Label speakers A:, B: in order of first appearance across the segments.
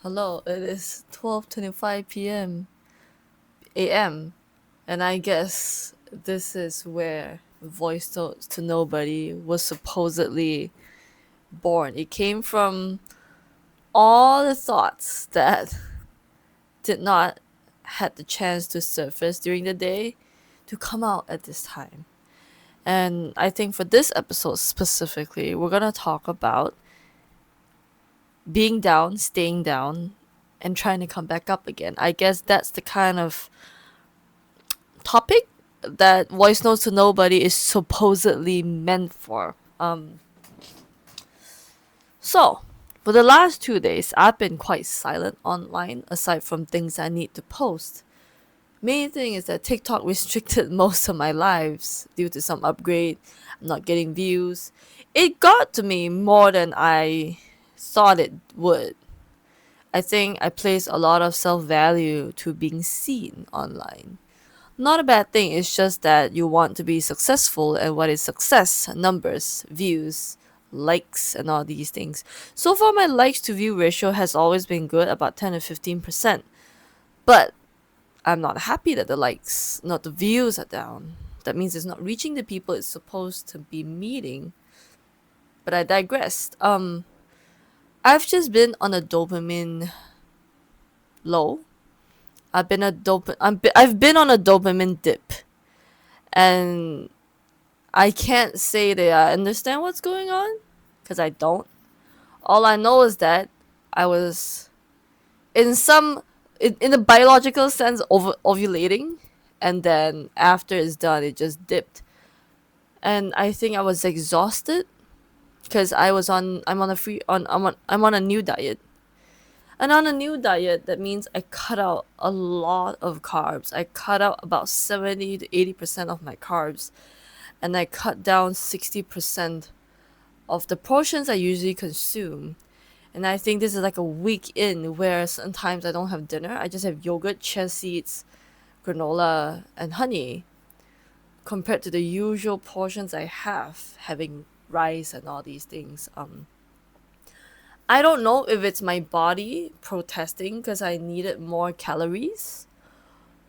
A: Hello, it is 12:25 p.m. a.m. and I guess this is where Voice Notes to Nobody was supposedly born. It came from all the thoughts that did not had the chance to surface during the day to come out at this time. And I think for this episode specifically, we're going to talk about being down, staying down, and trying to come back up again. I guess that's the kind of topic that Voice Notes to Nobody is supposedly meant for. So, for the last 2 days, I've been quite silent online aside from things I need to post. Main thing is that TikTok restricted most of my lives due to some upgrade. I'm not getting views. It got to me more than I thought it would. I think I place a lot of self value to being seen online. Not a bad thing, it's just that you want to be successful, and what is success? Numbers, views, likes, and all these things. So far, my likes to view ratio has always been good, about 10 to 15%. But I'm not happy that the likes, not the views, are down. That means it's not reaching the people it's supposed to be meeting. But I digressed. I've just been on a dopamine low. I've been on a dopamine dip, and I can't say that I understand what's going on because I don't. All I know is that I was in in the biological sense ovulating, and then after it's done it just dipped. And I think I was exhausted because I'm on a new diet. And on a new diet, that means I cut out a lot of carbs. I cut out about 70 to 80% of my carbs, and I cut down 60% of the portions I usually consume. And I think this is like a week in where sometimes I don't have dinner. I just have yogurt, chia seeds, granola, and honey compared to the usual portions I have, having rice and all these things. I don't know if it's my body protesting because I needed more calories.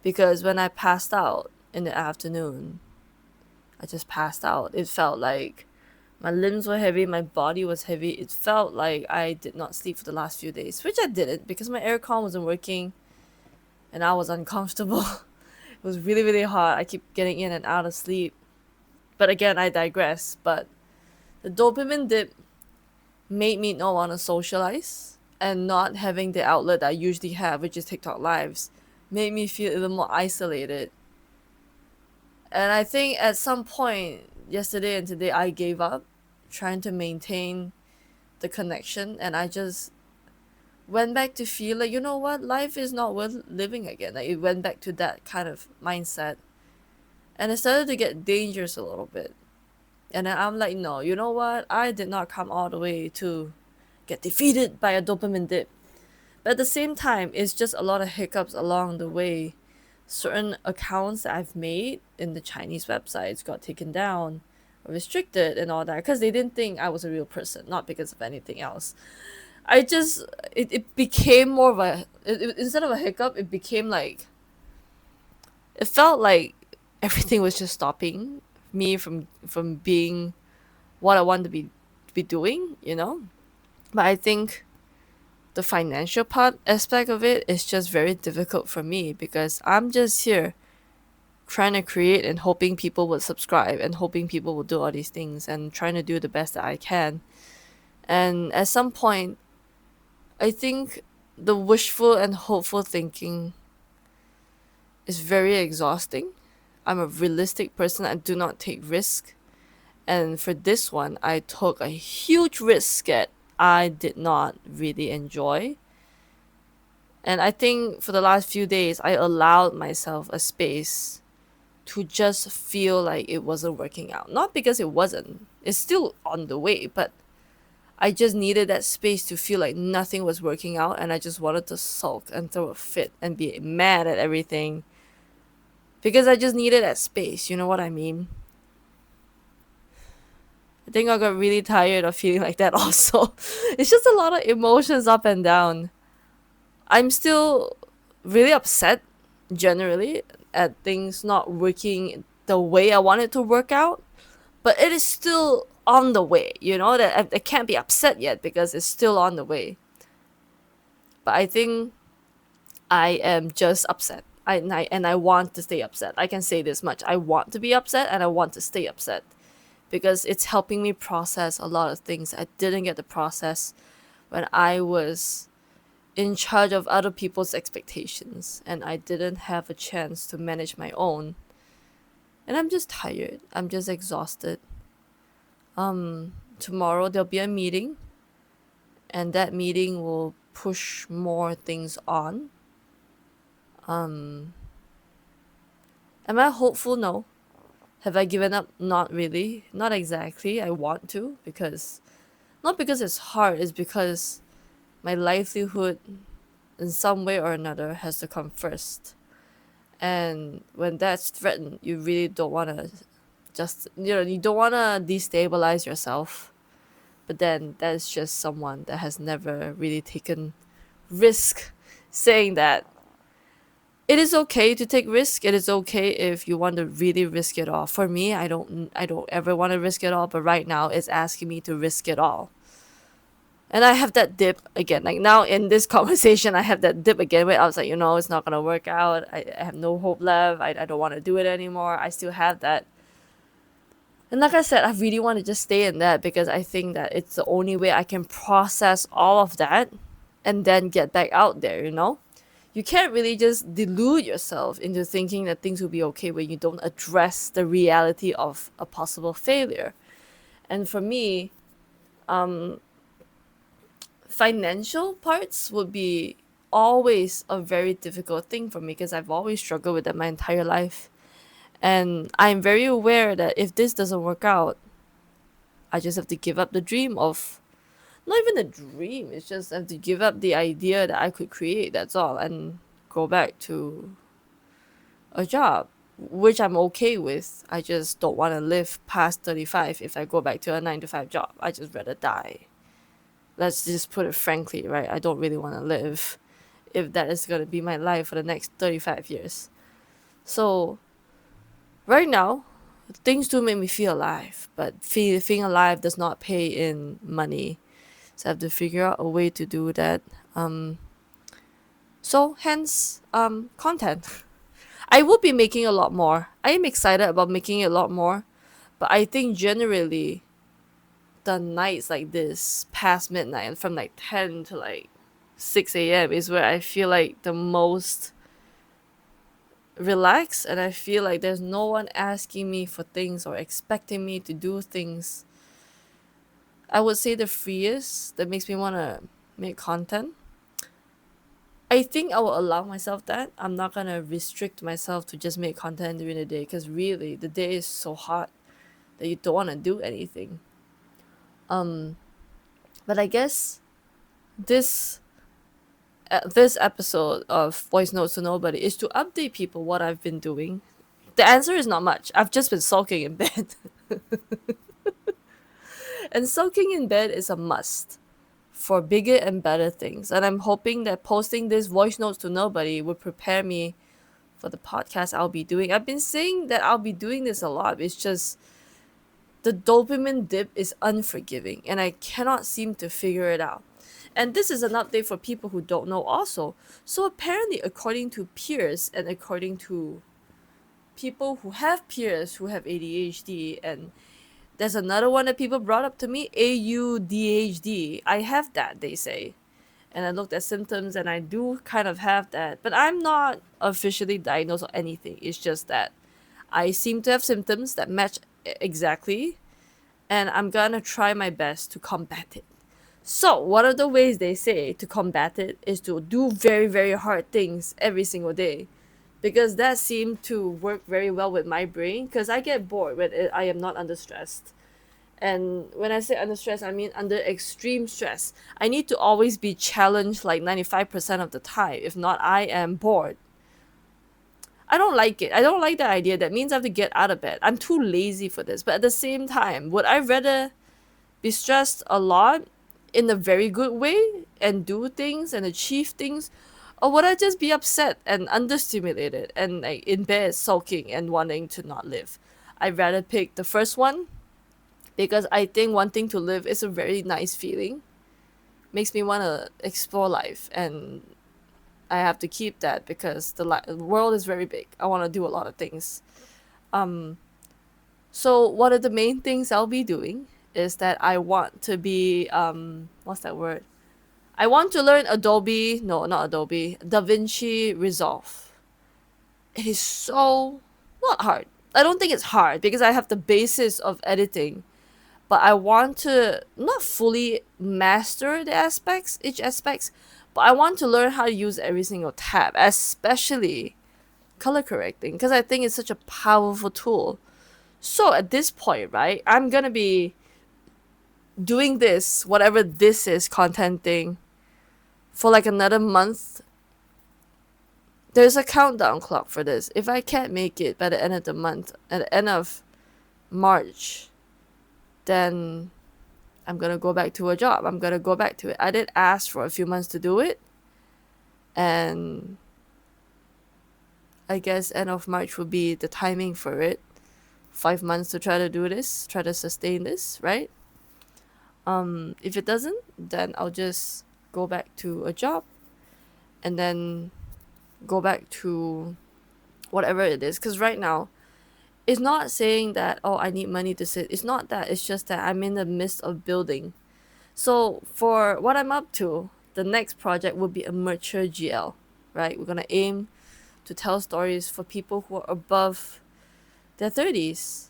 A: Because when I passed out in the afternoon, I just passed out. It felt like my limbs were heavy, my body was heavy. It felt like I did not sleep for the last few days, which I didn't because my aircon wasn't working and I was uncomfortable. It was really, really hot. I keep getting in and out of sleep. But again, I digress. But the dopamine dip made me not want to socialize, and not having the outlet I usually have, which is TikTok lives, made me feel even more isolated. And I think at some point yesterday and today I gave up trying to maintain the connection, and I just went back to feel like, you know what, life is not worth living again. Like it went back to that kind of mindset, and it started to get dangerous a little bit. And then I'm like, no, you know what, I did not come all the way to get defeated by a dopamine dip. But at the same time, it's just a lot of hiccups along the way. Certain accounts that I've made in the Chinese websites got taken down or restricted and all that because they didn't think I was a real person, not because of anything else. I just it became more of instead of a hiccup, it became like it felt like everything was just stopping me from being what I want to be doing, you know. But I think the financial part aspect of it is just very difficult for me because I'm just here trying to create and hoping people will subscribe and hoping people will do all these things and trying to do the best that I can. And at some point, I think the wishful and hopeful thinking is very exhausting. I'm a realistic person. I do not take risk. And for this one, I took a huge risk that I did not really enjoy. And I think for the last few days, I allowed myself a space to just feel like it wasn't working out. Not because it wasn't, it's still on the way, but I just needed that space to feel like nothing was working out, and I just wanted to sulk and throw a fit and be mad at everything because I just needed that space. You know what I mean? I think I got really tired of feeling like that also. It's just a lot of emotions up and down. I'm still really upset generally at things not working the way I want it to work out, but it is still on the way, that I can't be upset yet because it's still on the way. But I think I am just upset. And I want to stay upset. I can say this much. I want to be upset and I want to stay upset because it's helping me process a lot of things I didn't get to process when I was in charge of other people's expectations and I didn't have a chance to manage my own. And I'm just tired. I'm just exhausted. Tomorrow there'll be a meeting and that meeting will push more things on. Am I hopeful? No. Have I given up? Not really. Not exactly. I want to because not because it's hard, it's because my livelihood in some way or another has to come first. And when that's threatened, you really don't want to you don't want to destabilize yourself. But then that's just someone that has never really taken risk saying that it is okay to take risk. It is okay if you want to really risk it all. For me, I don't ever want to risk it all, but right now it's asking me to risk it all. And I have that dip again. Like now in this conversation, I have that dip again where I was like, it's not gonna work out. I have no hope left. I don't want to do it anymore. I still have that. And like I said, I really want to just stay in that because I think that it's the only way I can process all of that and then get back out there. You can't really just delude yourself into thinking that things will be okay when you don't address the reality of a possible failure. And for me, financial parts would be always a very difficult thing for me because I've always struggled with that my entire life. And I'm very aware that if this doesn't work out, I just have to give up the dream of not even a dream, it's just I have to give up the idea that I could create, that's all, and go back to a job, which I'm okay with. I just don't want to live past 35 if I go back to a 9 to 5 job. I just rather die. Let's just put it frankly, right? I don't really want to live if that is going to be my life for the next 35 years. So, right now, things do make me feel alive, but feeling alive does not pay in money. So I have to figure out a way to do that. So hence, content. I will be making a lot more. I am excited about making a lot more, but I think generally the nights like this past midnight and from like 10 to like 6 a.m. is where I feel like the most relaxed and I feel like there's no one asking me for things or expecting me to do things. I would say the freest that makes me want to make content. I think I will allow myself that. I'm not going to restrict myself to just make content during the day because really the day is so hot that you don't want to do anything. But I guess this this episode of Voice Notes to Nobody is to update people what I've been doing. The answer is not much. I've just been sulking in bed. And sulking in bed is a must for bigger and better things. And I'm hoping that posting this voice notes to nobody would prepare me for the podcast I'll be doing. I've been saying that I'll be doing this a lot. It's just the dopamine dip is unforgiving and I cannot seem to figure it out. And this is an update for people who don't know also. So apparently, according to peers and according to people who have peers who have ADHD, and there's another one that people brought up to me, AUDHD. I have that, they say. And I looked at symptoms and I do kind of have that. But I'm not officially diagnosed or anything. It's just that I seem to have symptoms that match exactly. And I'm gonna try my best to combat it. So, one of the ways they say to combat it is to do very, very hard things every single day. Because that seemed to work very well with my brain. Because I get bored when I am not under stress. And when I say under stress, I mean under extreme stress. I need to always be challenged like 95% of the time. If not, I am bored. I don't like it. I don't like the idea. That means I have to get out of bed. I'm too lazy for this. But at the same time, would I rather be stressed a lot in a very good way and do things and achieve things, Or would I just be upset and understimulated and like in bed sulking and wanting to not live? I'd rather pick the first one because I think wanting to live is a very nice feeling. Makes me want to explore life, and I have to keep that because the world is very big. I want to do a lot of things. Um, so one of the main things I'll be doing is that I want to be what's that word? I want to learn Adobe, no, not Adobe, DaVinci Resolve. It is so not hard. I don't think it's hard because I have the basis of editing, but I want to not fully master the aspects, each aspects, but I want to learn how to use every single tab, especially color correcting, because I think it's such a powerful tool. So at this point, right, I'm gonna be doing this, whatever this is, content thing, for like another month. There's a countdown clock for this. If I can't make it by the end of the month, at the end of March, then I'm gonna go back to a job. I'm gonna go back to it. I did ask for a few months to do it, and I guess end of March would be the timing for it. 5 months to try to do this, try to sustain this, right? If it doesn't, then I'll just go back to a job, and then go back to whatever it is. Because right now, it's not saying that, oh, I need money to sit. It's not that. It's just that I'm in the midst of building. So for what I'm up to, the next project will be a mature GL, right? We're gonna aim to tell stories for people who are above their 30s.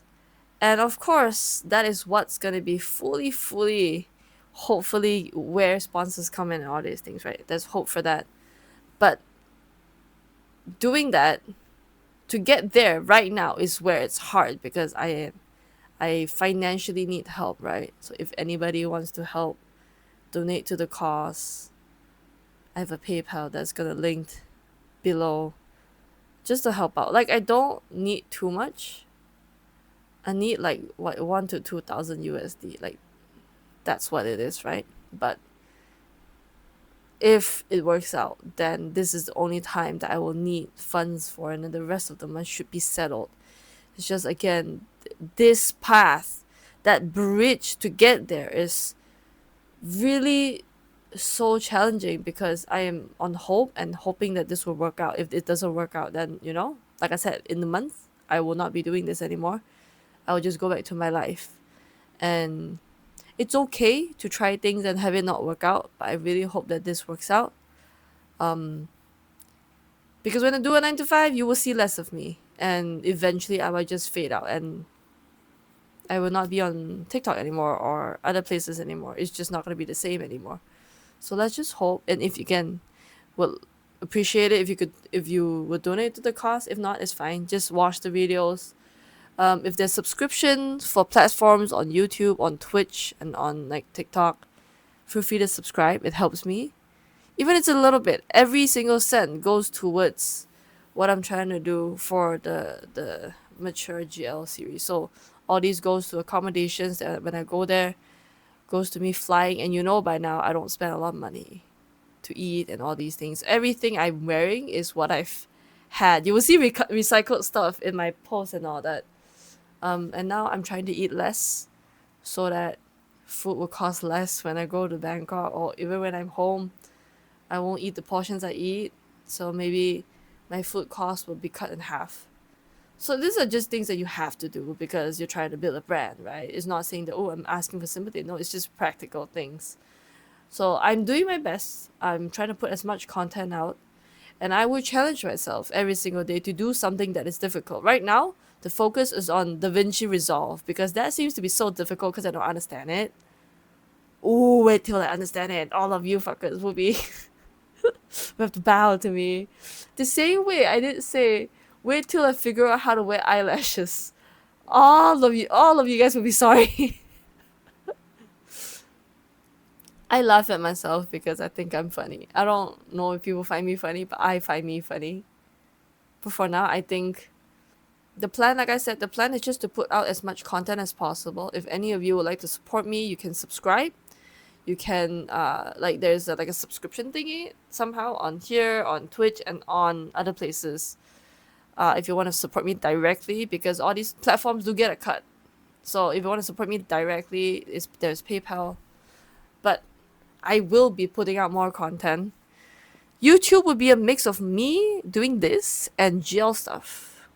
A: And of course, that is what's gonna be fully, hopefully, where sponsors come in and all these things, right? There's hope for that. But doing that, to get there right now is where it's hard because I financially need help, right? So if anybody wants to help donate to the cause, I have a PayPal that's gonna link below just to help out. Like I don't need too much. I need like what 1 to 2,000 USD. Like that's what it is, right? But if it works out, then this is the only time that I will need funds for, and then the rest of the month should be settled. It's just again, this path, that bridge to get there is really so challenging because I am on hope and hoping that this will work out. If it doesn't work out, then like I said, in the month, I will not be doing this anymore. I will just go back to my life. And it's okay to try things and have it not work out, but I really hope that this works out. Because when I do a 9 to 5, you will see less of me. And eventually I might just fade out and I will not be on TikTok anymore or other places anymore. It's just not going to be the same anymore. So let's just hope. And if you can, will appreciate it if you would donate to the cause. If not, it's fine. Just watch the videos. If there's subscriptions for platforms on YouTube, on Twitch, and on like TikTok, feel free to subscribe. It helps me. Even if it's a little bit. Every single cent goes towards what I'm trying to do for the mature GL series. So all these goes to accommodations that when I go there, goes to me flying, and by now I don't spend a lot of money to eat and all these things. Everything I'm wearing is what I've had. You will see recycled stuff in my posts and all that. And now I'm trying to eat less so that food will cost less when I go to Bangkok, or even when I'm home. I won't eat the portions I eat, so maybe my food cost will be cut in half. So these are just things that you have to do because you're trying to build a brand, right? It's not saying that, oh, I'm asking for sympathy. No, it's just practical things. So I'm doing my best. I'm trying to put as much content out. And I will challenge myself every single day to do something that is difficult. Right now, the focus is on DaVinci Resolve because that seems to be so difficult because I don't understand it. Ooh, wait till I understand it. All of you fuckers will be will have to bow to me. The same way I did say, wait till I figure out how to wear eyelashes. All of you guys will be sorry. I laugh at myself because I think I'm funny. I don't know if people find me funny, but I find me funny. But for now, I think the plan, like I said, the plan is just to put out as much content as possible. If any of you would like to support me, you can subscribe. You can like there's like a subscription thingy somehow on here, on Twitch, and on other places. If you want to support me directly, because all these platforms do get a cut. So if you want to support me directly, there's PayPal. But I will be putting out more content. YouTube would be a mix of me doing this and GL stuff,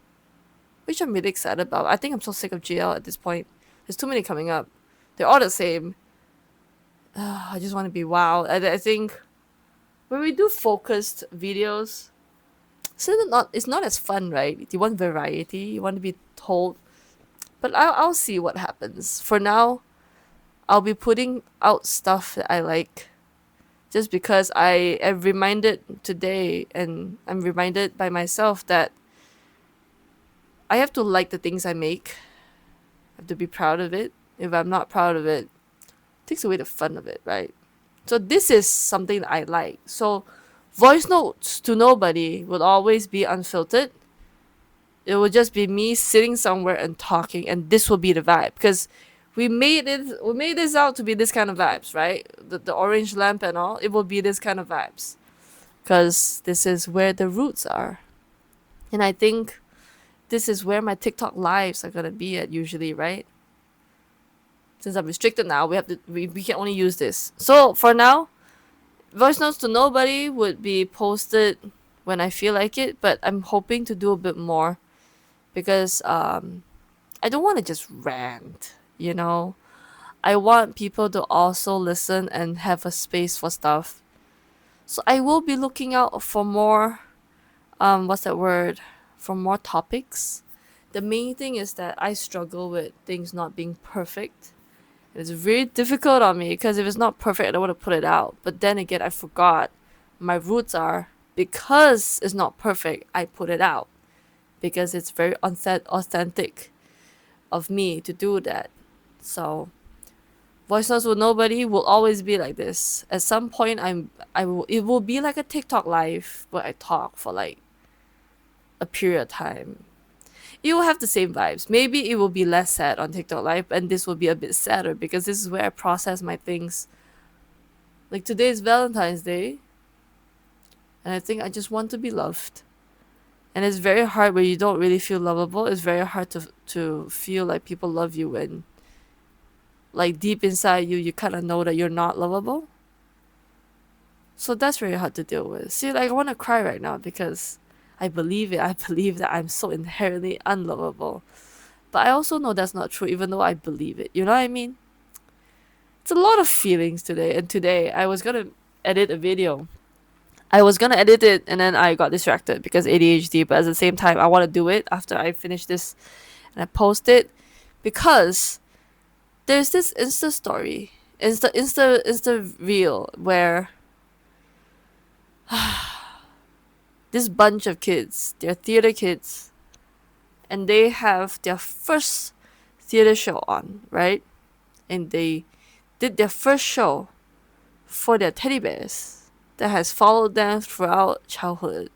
A: which I'm really excited about. I think I'm so sick of GL at this point. There's too many coming up. They're all the same. I just want to be wow. I think when we do focused videos, it's not as fun, right? You want variety. You want to be told. But I'll see what happens. For now, I'll be putting out stuff that I like, just because I am reminded today, and I'm reminded by myself that I have to like the things I make. I have to be proud of it. If I'm not proud of it, it takes away the fun of it, right? So this is something that I like. So voice notes to nobody will always be unfiltered. It will just be me sitting somewhere and talking, and this will be the vibe, because we made this out to be this kind of vibes, right? The orange lamp and all, it will be this kind of vibes, because this is where the roots are. And I think this is where my TikTok lives are gonna be at usually, right? Since I'm restricted now, we can only use this. So for now, voice notes to nobody would be posted when I feel like it, but I'm hoping to do a bit more, because I don't want to just rant, you know. I want people to also listen and have a space for stuff. So I will be looking out for more what's that word? For more topics. The main thing is that I struggle with things not being perfect. It's very difficult on me, because if it's not perfect, I don't want to put it out. But then again, I forgot my roots are, because it's not perfect, I put it out, because it's very authentic of me to do that. So voice notes with nobody will always be like this. At some point, it will be like a TikTok live where I talk for like a period of time. It will have the same vibes. Maybe it will be less sad on TikTok live, and this will be a bit sadder, because this is where I process my things. Like today is Valentine's Day, and I think I just want to be loved. And it's very hard when you don't really feel lovable. It's very hard to feel like people love you when, like, deep inside you, you kind of know that you're not lovable. So that's very hard to deal with. See, like, I want to cry right now, because I believe it. I believe that I'm so inherently unlovable. But I also know that's not true, even though I believe it. You know what I mean? It's a lot of feelings today. And today, I was going to edit a video. I was going to edit it, and then I got distracted because ADHD. But at the same time, I want to do it after I finish this and I post it, because there's this Insta story, Insta reel, where this bunch of kids, they're theater kids, and they have their first theater show on, right? And they did their first show for their teddy bears that has followed them throughout childhood.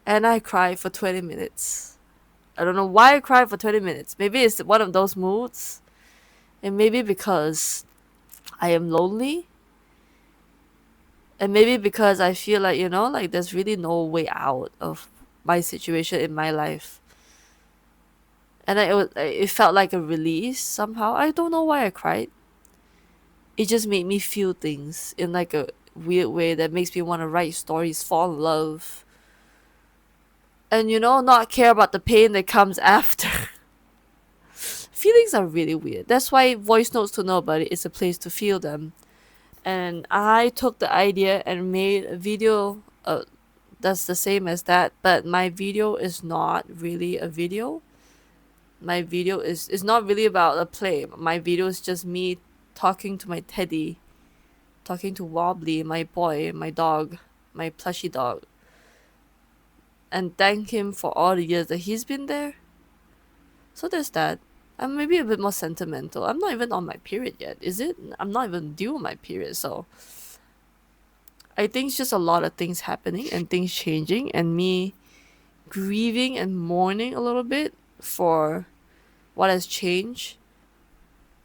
A: And I cried for 20 minutes. I don't know why I cried for 20 minutes. Maybe it's one of those moods. And maybe because I am lonely. And maybe because I feel like, like there's really no way out of my situation in my life. And it felt like a release somehow. I don't know why I cried. It just made me feel things in like a weird way that makes me want to write stories, fall in love. And, not care about the pain that comes after. Feelings are really weird. That's why voice notes to nobody is a place to feel them. And I took the idea and made a video that's the same as that, but my video is not really a video. My video is not really about a play. My video is just me talking to my teddy, talking to Wobbly, my boy, my dog, my plushy dog, and thank him for all the years that he's been there. So there's that. I'm maybe a bit more sentimental. I'm not even on my period yet, is it? I'm not even due on my period, so I think it's just a lot of things happening and things changing, and me grieving and mourning a little bit for what has changed.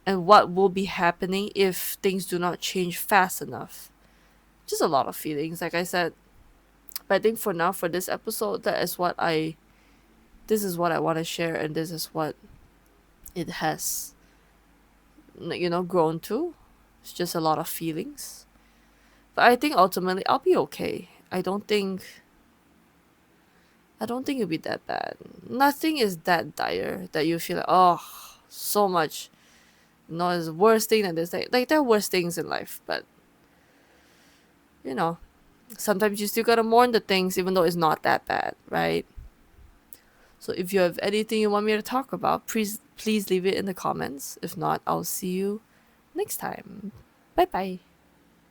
A: and what will be happening if things do not change fast enough. Just a lot of feelings, like I said. But I think for now, for this episode, this is what I want to share, and this is what it has, grown to. It's just a lot of feelings. But I think ultimately I'll be okay. I don't think it'll be that bad. Nothing is that dire that you feel like, oh, so much. No, it's the worst thing that there's like there are worse things in life, but you know, sometimes you still gotta mourn the things even though it's not that bad, right? So if you have anything you want me to talk about, please leave it in the comments. If not, I'll see you next time. Bye bye.